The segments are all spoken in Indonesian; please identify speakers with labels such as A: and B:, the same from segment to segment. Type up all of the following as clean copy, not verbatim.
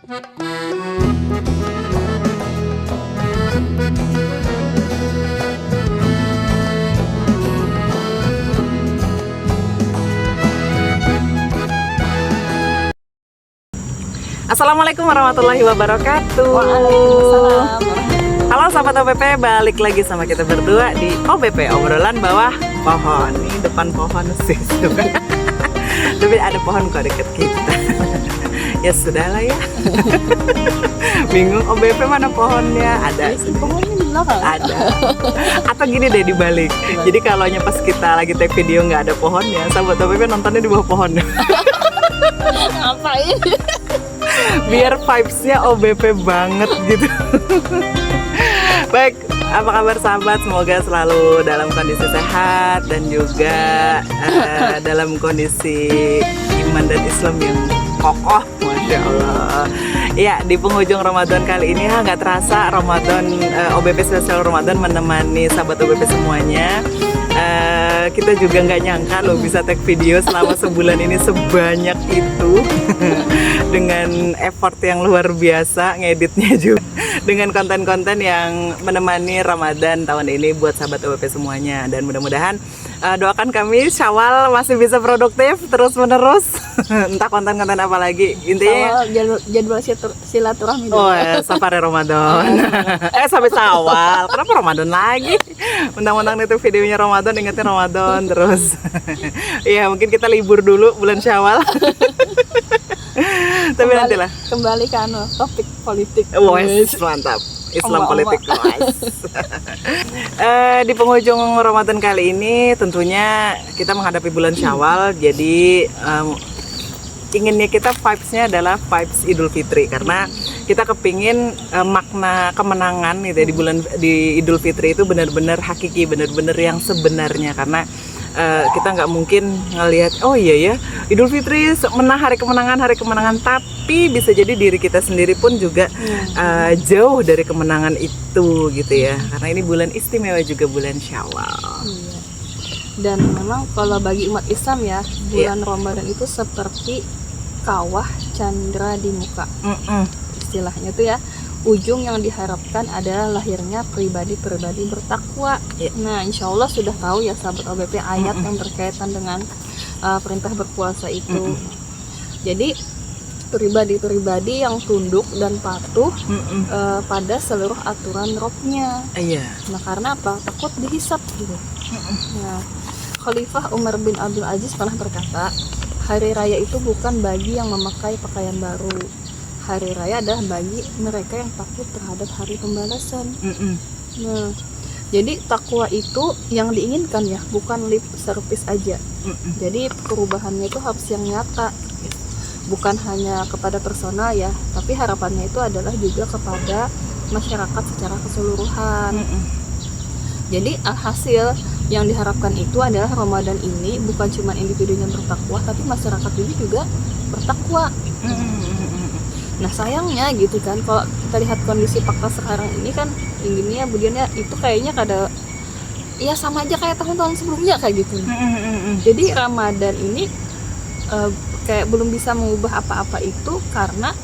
A: Assalamualaikum warahmatullahi wabarakatuh.
B: Waalaikumsalam.
A: Halo sahabat OBP, balik lagi sama kita berdua di OBP, obrolan bawah pohon. Ini depan pohon sih tapi ada pohon kok deket kita. Ya sudahlah ya. Bingung OBP mana pohonnya? Ada sih.
B: Pohonnya di belakang.
A: Ada. Atau gini deh dibalik. Jadi kalau pas kita lagi take video nggak ada pohonnya, sahabat OBP nontonnya di bawah pohon.
B: Ngapain?
A: Biar vibes-nya OBP banget gitu. Baik, apa kabar sahabat? Semoga selalu dalam kondisi sehat dan juga dalam kondisi iman dan Islam yang kokoh, Masya Allah. Ya, di penghujung Ramadan kali ini nggak terasa Ramadan, OBP spesial Ramadan menemani sahabat OBP semuanya. Kita juga nggak nyangka loh bisa take video selama sebulan ini sebanyak itu. Dengan effort yang luar biasa, ngeditnya juga dengan konten-konten yang menemani Ramadan tahun ini buat sahabat OBP semuanya. Dan mudah-mudahan doakan kami Syawal masih bisa produktif terus-menerus. Entah konten-konten apa lagi, intinya
B: jadwal silaturahmi.
A: Oh ya, safari Ramadan. Sampai Syawal. Kenapa Ramadan lagi? Undang-undang itu videonya Ramadan, ingetin Ramadan terus. Iya, mungkin kita libur dulu bulan Syawal. Tapi nantilah.
B: Kembali ke topik politik.
A: Wes, mantap. Islam politik. Di penghujung Ramadan kali ini tentunya kita menghadapi bulan Syawal. Jadi inginnya kita vibes-nya adalah vibes Idul Fitri, karena kita kepingin makna kemenangan gitu ya, di Idul Fitri itu benar-benar hakiki, benar-benar yang sebenarnya, karena kita nggak mungkin ngelihat oh iya ya Idul Fitri hari kemenangan, tapi bisa jadi diri kita sendiri pun juga jauh dari kemenangan itu gitu ya, karena ini bulan istimewa juga, bulan Syawal.
B: Iya. Dan memang kalau bagi umat Islam ya, bulan Ramadan itu seperti kawah candra di muka. Istilahnya tuh ya, ujung yang diharapkan adalah lahirnya pribadi-pribadi bertakwa. Nah, insya Allah sudah tahu ya sahabat OBP ayat yang berkaitan dengan perintah berpuasa itu. Jadi pribadi-pribadi yang tunduk dan patuh pada seluruh aturan Robnya. Nah, karena apa? Takut dihisap gitu. Nah, Khalifah Umar bin Abdul Aziz pernah berkata, hari raya itu bukan bagi yang memakai pakaian baru. Hari raya adalah bagi mereka yang takut terhadap hari pembalasan. Nah, jadi takwa itu yang diinginkan ya, bukan lip service aja. Jadi perubahannya itu harus yang nyata, bukan hanya kepada personal ya, tapi harapannya itu adalah juga kepada masyarakat secara keseluruhan. Jadi alhasil yang diharapkan itu adalah Ramadan ini bukan cuma individunya bertakwa, tapi masyarakat ini juga bertakwa. Nah sayangnya gitu kan, kalau kita lihat kondisi fakta sekarang ini kan, inginnya begini itu kayaknya kada ya sama aja kayak tahun-tahun sebelumnya kayak gitu. Jadi Ramadan ini kayak belum bisa mengubah apa-apa itu, karena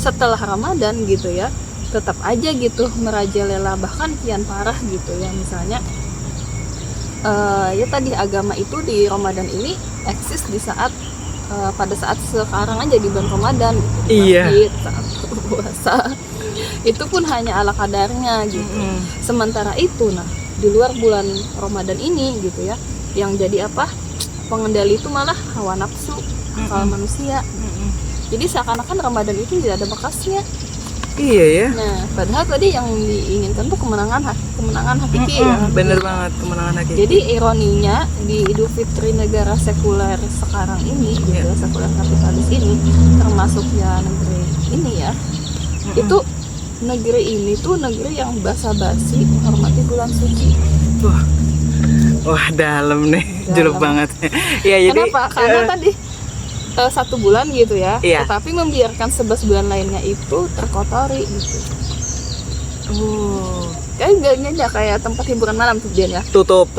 B: setelah Ramadan gitu ya tetap aja gitu merajalela, bahkan kian parah gitu ya. Misalnya ya tadi agama itu di Ramadan ini eksis di saat pada saat sekarang aja di bulan Ramadan gitu, masjid, saat puasa itu pun hanya ala kadarnya gitu. Sementara itu nah di luar bulan Ramadan ini gitu ya, yang jadi apa pengendali itu malah hawa nafsu akal manusia. Jadi seakan-akan Ramadan itu tidak ada bekasnya.
A: Iya ya.
B: Nah, padahal tadi yang diinginkan tuh kemenangan hakiki ya.
A: Bener banget, kemenangan hakiki.
B: Jadi ironinya di Idul Fitri negara sekuler sekarang ini, gitu, sekuler kapitalis ini, termasuk ya negeri ini ya, itu negeri ini tuh negeri yang basa-basi menghormati bulan suci.
A: Wah dalam nih, jelek banget. Ya jadi.
B: Kenapa? Karena tadi 1 bulan gitu ya, tetapi membiarkan 11 bulan lainnya itu terkotori gitu. Kayak nggak kayak tempat hiburan malam tuh dia ya. Tutup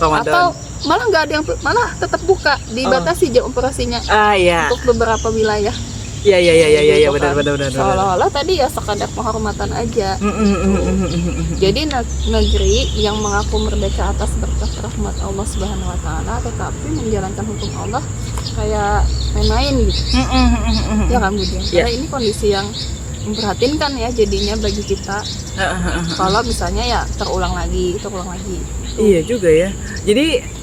B: Ramadan. Atau malah nggak ada yang malah tetap buka, dibatasi jam operasinya. Untuk beberapa wilayah.
A: Iya,
B: gitu
A: benar
B: kan.
A: benar.
B: Seolah-olah tadi ya sekadar penghormatan aja. Jadi negeri yang mengaku merdeka atas berkat rahmat Allah Subhanahu wa taala tetapi menjalankan hukum Allah kayak main-main gitu. Ya kan Budi? Karena ini kondisi yang memprihatinkan ya jadinya bagi kita. Kalau misalnya ya terulang lagi.
A: Iya juga ya. Jadi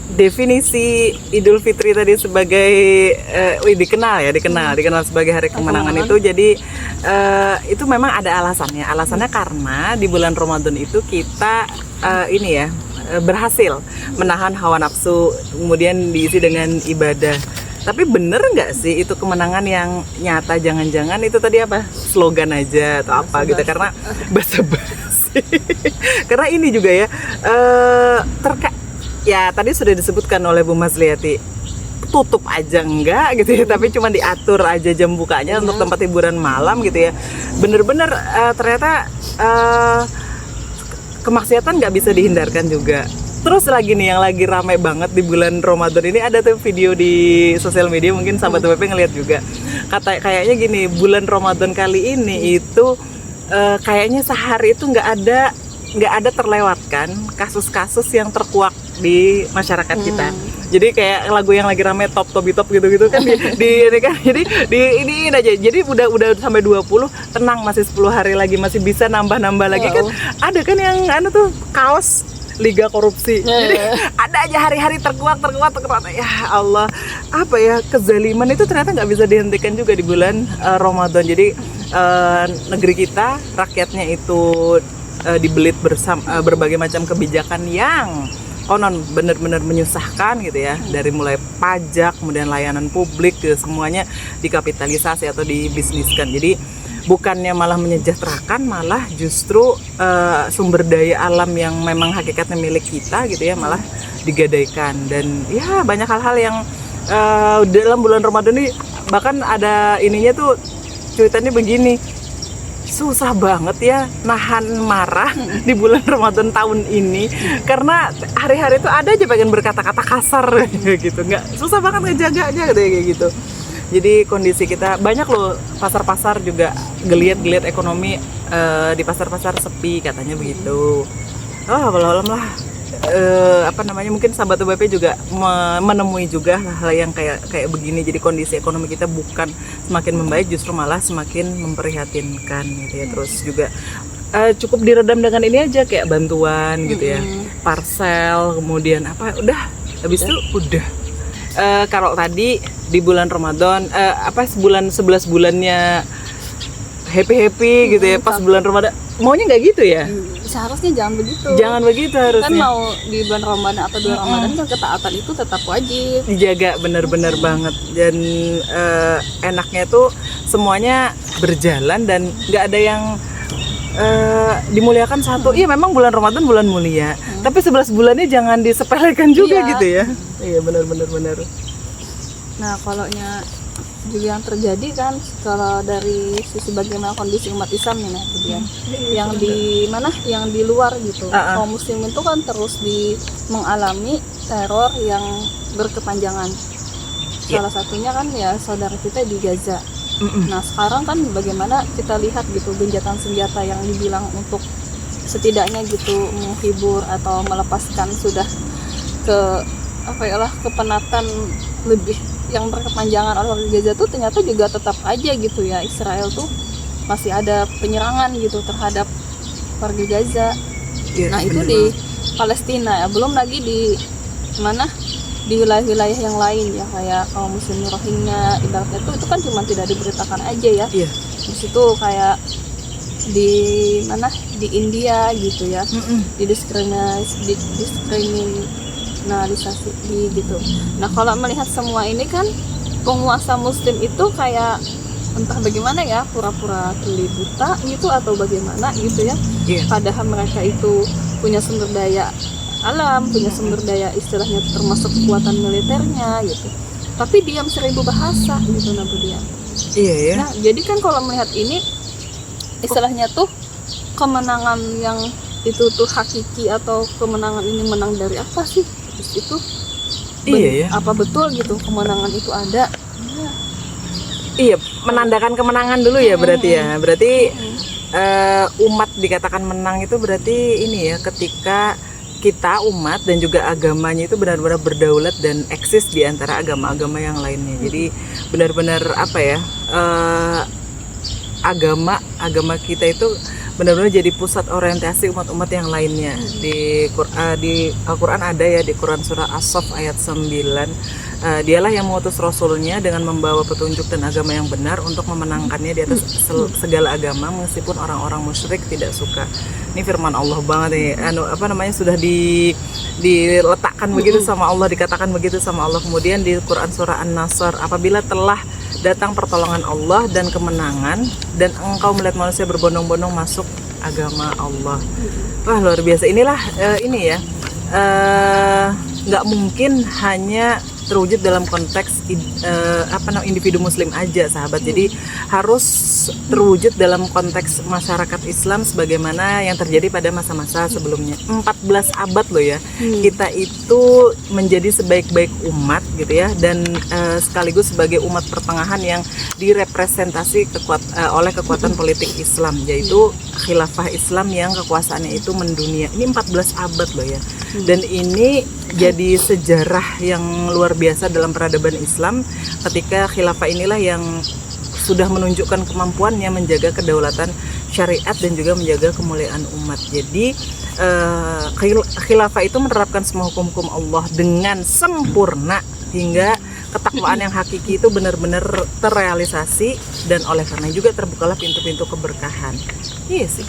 A: definisi Idul Fitri tadi sebagai dikenal sebagai hari kemenangan itu, jadi itu memang ada alasannya. Alasannya karena di bulan Ramadan itu kita berhasil menahan hawa nafsu, kemudian diisi dengan ibadah. Tapi bener nggak sih itu kemenangan yang nyata? Jangan-jangan itu tadi apa, slogan aja atau apa gitu, karena basa-basi. Karena ini juga ya ya tadi sudah disebutkan oleh Bu Masliati, tutup aja enggak gitu ya, tapi cuma diatur aja jam bukanya untuk tempat hiburan malam gitu ya. Bener-bener ternyata kemaksiatan nggak bisa dihindarkan juga. Terus lagi nih yang lagi ramai banget di bulan Ramadan ini, ada tuh video di sosial media, mungkin sahabat WP ngeliat juga. Kayaknya gini, bulan Ramadan kali ini itu kayaknya sehari itu nggak ada terlewatkan kasus-kasus yang terkuak di masyarakat kita. Jadi kayak lagu yang lagi rame top gitu kan ini kan. Jadi ini aja. Jadi udah sampai 20, tenang masih 10 hari lagi, masih bisa nambah lagi kan. Ada kan yang tuh kaos Liga Korupsi. Jadi ada aja hari-hari terkuak. Ya Allah, apa ya, kezaliman itu ternyata nggak bisa dihentikan juga di bulan Ramadan. Jadi negeri kita, rakyatnya itu dibelit bersama berbagai macam kebijakan yang konon benar-benar menyusahkan gitu ya, dari mulai pajak, kemudian layanan publik, semuanya dikapitalisasi atau dibisniskan. Jadi bukannya malah menyejahterakan, malah justru sumber daya alam yang memang hakikatnya milik kita gitu ya, malah digadaikan. Dan ya banyak hal-hal yang dalam bulan Ramadan ini, bahkan ada ininya tuh, cuitannya begini, susah banget ya nahan marah di bulan Ramadan tahun ini, karena hari-hari itu ada aja pengen berkata-kata kasar gitu, nggak, susah banget ngejaganya kayak gitu. Jadi kondisi kita banyak loh, pasar-pasar juga geliat ekonomi, di pasar-pasar sepi katanya begitu. Walau lah, mungkin sahabat UBP juga menemui juga hal yang kayak begini. Jadi kondisi ekonomi kita bukan semakin membaik, justru malah semakin memprihatinkan gitu ya. Terus juga cukup diredam dengan ini aja, kayak bantuan gitu ya, parcel, kemudian udah habis itu udah. Kalau tadi di bulan Ramadan, 11 bulannya happy gitu ya, pas bulan Ramadan maunya nggak gitu ya?
B: Seharusnya jangan begitu.
A: Jangan begitu harusnya.
B: Kan mau di bulan Ramadan atau bulan Ramadan kan ketaatan itu tetap wajib
A: dijaga, benar-benar banget. Dan enaknya tuh semuanya berjalan dan nggak ada yang dimuliakan satu. Iya, memang bulan Ramadan bulan mulia, tapi 11 bulannya jangan disepelekan juga gitu ya. Iya, benar.
B: Nah, kalau juga yang terjadi kan, kalau dari sisi bagaimana kondisi umat Islam nih, yang di mana, yang di luar gitu, kaum muslim itu kan terus mengalami teror yang berkepanjangan. Salah satunya kan ya saudara kita di Gaza. Nah sekarang kan bagaimana kita lihat gitu, gencatan senjata yang dibilang untuk setidaknya gitu menghibur atau melepaskan sudah kepenatan lebih yang berkepanjangan oleh warga Gaza tuh ternyata juga tetap aja gitu ya, Israel tuh masih ada penyerangan gitu terhadap warga Gaza. Nah itu di Palestina ya, belum lagi di mana, di wilayah-wilayah yang lain ya, kayak kaum muslim Rohingya ibaratnya itu kan cuma tidak diberitakan aja ya. Di situ kayak di mana, di India gitu ya, diskriminalisasi gitu. Nah kalau melihat semua ini kan, penguasa muslim itu kayak entah bagaimana ya, pura-pura tuli buta gitu atau bagaimana gitu ya. Padahal mereka itu punya sumber daya alam, punya sumber daya istilahnya termasuk kekuatan militernya gitu, tapi diam 1000 bahasa gitu Nabudian.
A: Iya ya.
B: Nah jadi kan kalau melihat ini istilahnya tuh kemenangan yang itu tuh hakiki, atau kemenangan ini menang dari apa sih? Terus itu
A: iya ya.
B: Apa betul gitu kemenangan itu ada?
A: Iya, menandakan kemenangan dulu ya berarti ya. Berarti umat dikatakan menang itu berarti ini ya, ketika kita umat dan juga agamanya itu benar-benar berdaulat dan eksis di antara agama-agama yang lainnya. Jadi benar-benar apa ya, agama kita itu benar-benar jadi pusat orientasi umat-umat yang lainnya. Di Al-Quran ada ya, di Quran surah As-Saff ayat 9, dialah yang mengutus rasulnya dengan membawa petunjuk dan agama yang benar untuk memenangkannya di atas segala agama meskipun orang-orang musyrik tidak suka. Ini firman Allah banget nih, sudah diletakkan begitu sama Allah, dikatakan begitu sama Allah. Kemudian di Quran surah An-Nasr, apabila telah datang pertolongan Allah dan kemenangan dan engkau melihat manusia berbondong-bondong masuk agama Allah. Wah, luar biasa. Inilah nggak mungkin hanya terwujud dalam konteks individu muslim aja, sahabat. Jadi harus terwujud dalam konteks masyarakat Islam sebagaimana yang terjadi pada masa-masa sebelumnya. 14 abad loh ya. Kita itu menjadi sebaik-baik umat gitu ya, dan sekaligus sebagai umat pertengahan yang direpresentasi oleh kekuatan politik Islam, yaitu khilafah Islam yang kekuasaannya itu mendunia. Ini 14 abad loh ya. Dan ini jadi sejarah yang luar biasa dalam peradaban Islam ketika khilafah inilah yang sudah menunjukkan kemampuannya menjaga kedaulatan syariat dan juga menjaga kemuliaan umat. Jadi khilafah itu menerapkan semua hukum-hukum Allah dengan sempurna hingga ketakwaan yang hakiki itu benar-benar terrealisasi, dan oleh karena juga terbukalah pintu-pintu keberkahan. Iya sih,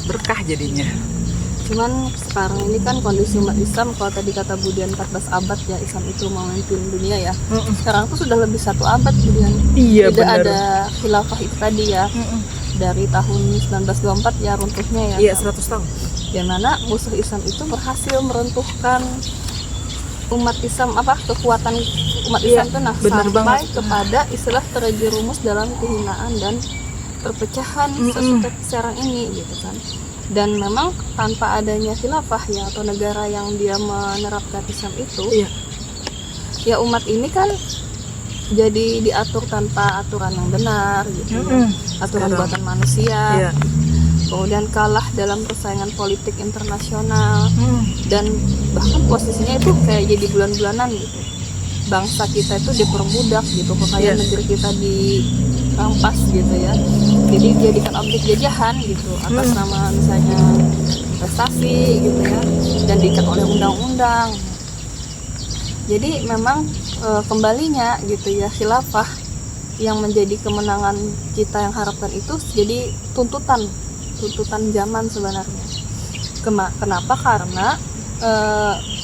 A: berkah jadinya.
B: Cuman sekarang ini kan kondisi umat Islam, kalau tadi kata Budian 14 abad ya Islam itu memimpin dunia ya. Sekarang tuh sudah lebih 1 abad Budian.
A: Iya,
B: tidak
A: benar.
B: ada khilafah itu tadi ya. Dari tahun 1924 ya runtuhnya ya.
A: Iya, 100 tahun.
B: Di mana musuh Islam itu berhasil meruntuhkan umat Islam, kekuatan umat Islam itu sampai
A: banget.
B: kepada istilah terjerumus dalam kehinaan dan perpecahan seperti sekarang ini gitu kan. Dan memang tanpa adanya khilafah ya, atau negara yang dia menerapkan Islam itu, ya umat ini kan jadi diatur tanpa aturan yang benar gitu, aturan buatan manusia. Kemudian kalah dalam persaingan politik internasional, dan bahkan posisinya itu kayak jadi bulan-bulanan gitu. Bangsa kita itu diperbudak gitu, kekayaan negeri kita dirampas gitu ya. Jadi dijadikan objek jajahan gitu atas nama misalnya investasi gitu ya, dan diikat oleh undang-undang. Jadi memang kembalinya gitu ya, khilafah yang menjadi kemenangan kita yang harapkan itu jadi tuntutan zaman sebenarnya. Kenapa? Karena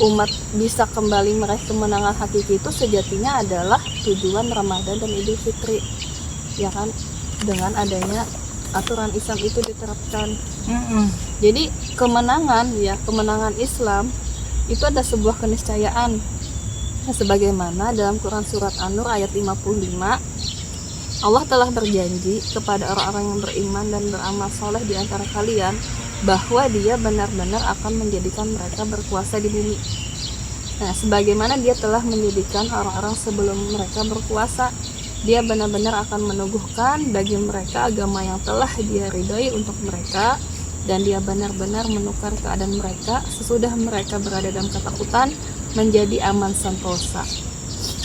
B: umat bisa kembali meraih kemenangan hakiki itu sejatinya adalah tujuan Ramadan dan Idul Fitri, ya kan, dengan adanya aturan Islam itu diterapkan. Jadi kemenangan Islam itu ada sebuah keniscayaan. Sebagaimana dalam Quran surat An-Nur ayat 55, Allah telah berjanji kepada orang-orang yang beriman dan beramal soleh di antara kalian bahwa Dia benar-benar akan menjadikan mereka berkuasa di bumi. Nah, sebagaimana Dia telah menjadikan orang-orang sebelum mereka berkuasa, Dia benar-benar akan meneguhkan bagi mereka agama yang telah Dia ridhoi untuk mereka, dan Dia benar-benar menukar keadaan mereka sesudah mereka berada dalam ketakutan menjadi aman sentosa.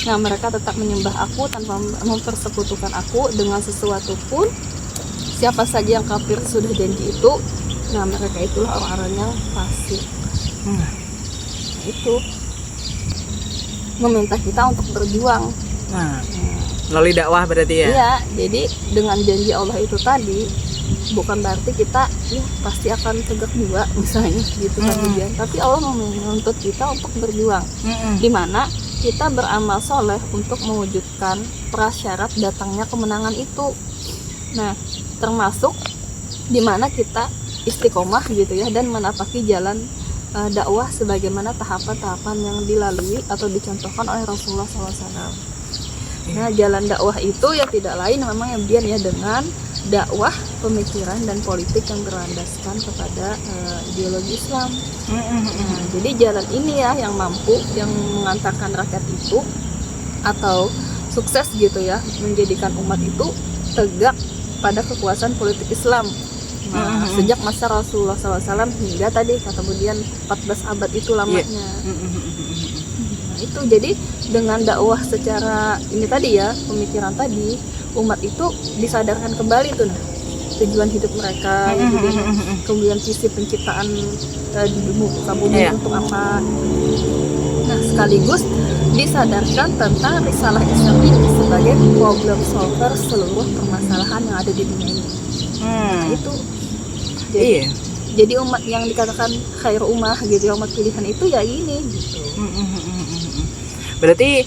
B: Nah, mereka tetap menyembah Aku tanpa mempersekutukan Aku dengan sesuatu pun. Siapa saja yang kafir sudah janji itu, nah mereka itulah orang-orang yang fasik. Itu meminta kita untuk berjuang.
A: Melalui dakwah berarti ya?
B: Iya, jadi dengan janji Allah itu tadi bukan berarti kita pasti akan tegak juga misalnya gitu kan, tapi Allah menuntut kita untuk berjuang, dimana kita beramal soleh untuk mewujudkan prasyarat datangnya kemenangan itu. Nah, termasuk dimana kita istiqomah gitu ya, dan menapaki jalan dakwah sebagaimana tahapan-tahapan yang dilalui atau dicontohkan oleh Rasulullah SAW. Nah, jalan dakwah itu ya tidak lain memang yang biar ya dengan dakwah pemikiran dan politik yang berlandaskan kepada ideologi Islam. Nah, jadi jalan ini ya yang mampu yang mengantarkan rakyat itu atau sukses gitu ya, menjadikan umat itu tegak pada kekuasaan politik Islam. Nah, sejak masa Rasulullah SAW hingga tadi kemudian 14 abad itu lamanya. Nah, itu jadi dengan dakwah secara ini tadi ya, pemikiran tadi, umat itu disadarkan kembali tuh tujuan hidup mereka, ya, jadi kemudian visi penciptaan di muka bumi untuk apa. Nah, sekaligus disadarkan tentang risalah Islam ini sebagai problem solver seluruh permasalahan yang ada di dunia ini. Nah, itu jadi umat yang dikatakan khairu ummah gitu, umat pilihan itu ya ini gitu.
A: Berarti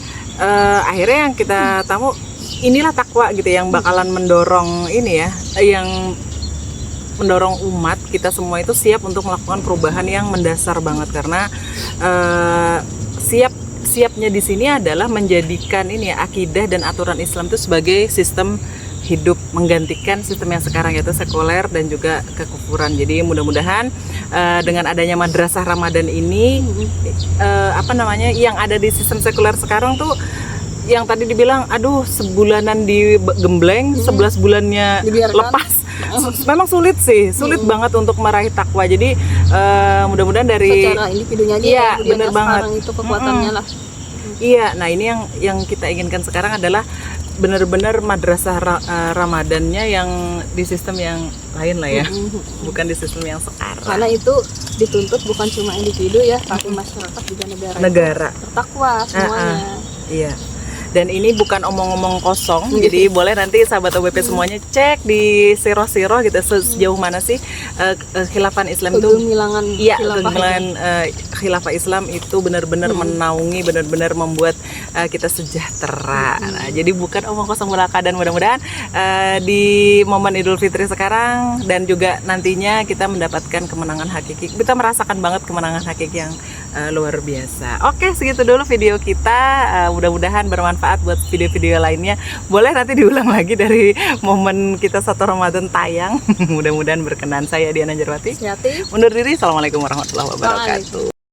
A: akhirnya yang kita tahu inilah takwa gitu yang bakalan mendorong ini ya, yang mendorong umat kita semua itu siap untuk melakukan perubahan yang mendasar banget, karena siapnya di sini adalah menjadikan ini ya, akidah dan aturan Islam itu sebagai sistem hidup, menggantikan sistem yang sekarang yaitu sekuler dan juga kekufuran. Jadi mudah-mudahan dengan adanya madrasah Ramadan ini yang ada di sistem sekuler sekarang tuh yang tadi dibilang aduh sebulanan digembleng 11 bulannya
B: Dibiarkan.
A: lepas. Memang sulit banget untuk meraih takwa. Jadi mudah-mudahan dari
B: secara individunya aja
A: iya,
B: kemudian
A: bener banget.
B: sekarang itu kekuatannya lah.
A: Iya, nah ini yang kita inginkan sekarang adalah benar-benar madrasah Ramadannya yang di sistem yang lain lah ya, bukan di sistem yang sekarang.
B: Karena itu dituntut bukan cuma individu ya, tapi masyarakat juga
A: negara
B: bertakwa semuanya.
A: Iya. Dan ini bukan omong-omong kosong, jadi boleh nanti sahabat OBP semuanya cek di siroh-siroh gitu sejauh mana sih khilafah Islam itu. Kegemilangan khilafah Islam itu benar-benar menaungi, benar-benar membuat kita sejahtera. Nah, jadi bukan omong kosong belaka, dan mudah-mudahan di momen Idul Fitri sekarang dan juga nantinya kita mendapatkan kemenangan hakiki. Kita merasakan banget kemenangan hakiki yang luar biasa. Oke, segitu dulu video kita. Mudah-mudahan bermanfaat buat video-video lainnya. Boleh nanti diulang lagi dari momen kita 1 Ramadan tayang. Mudah-mudahan berkenan. Saya Diana Jarwati.
B: Hati-hati.
A: Undur diri. Assalamualaikum warahmatullahi wabarakatuh.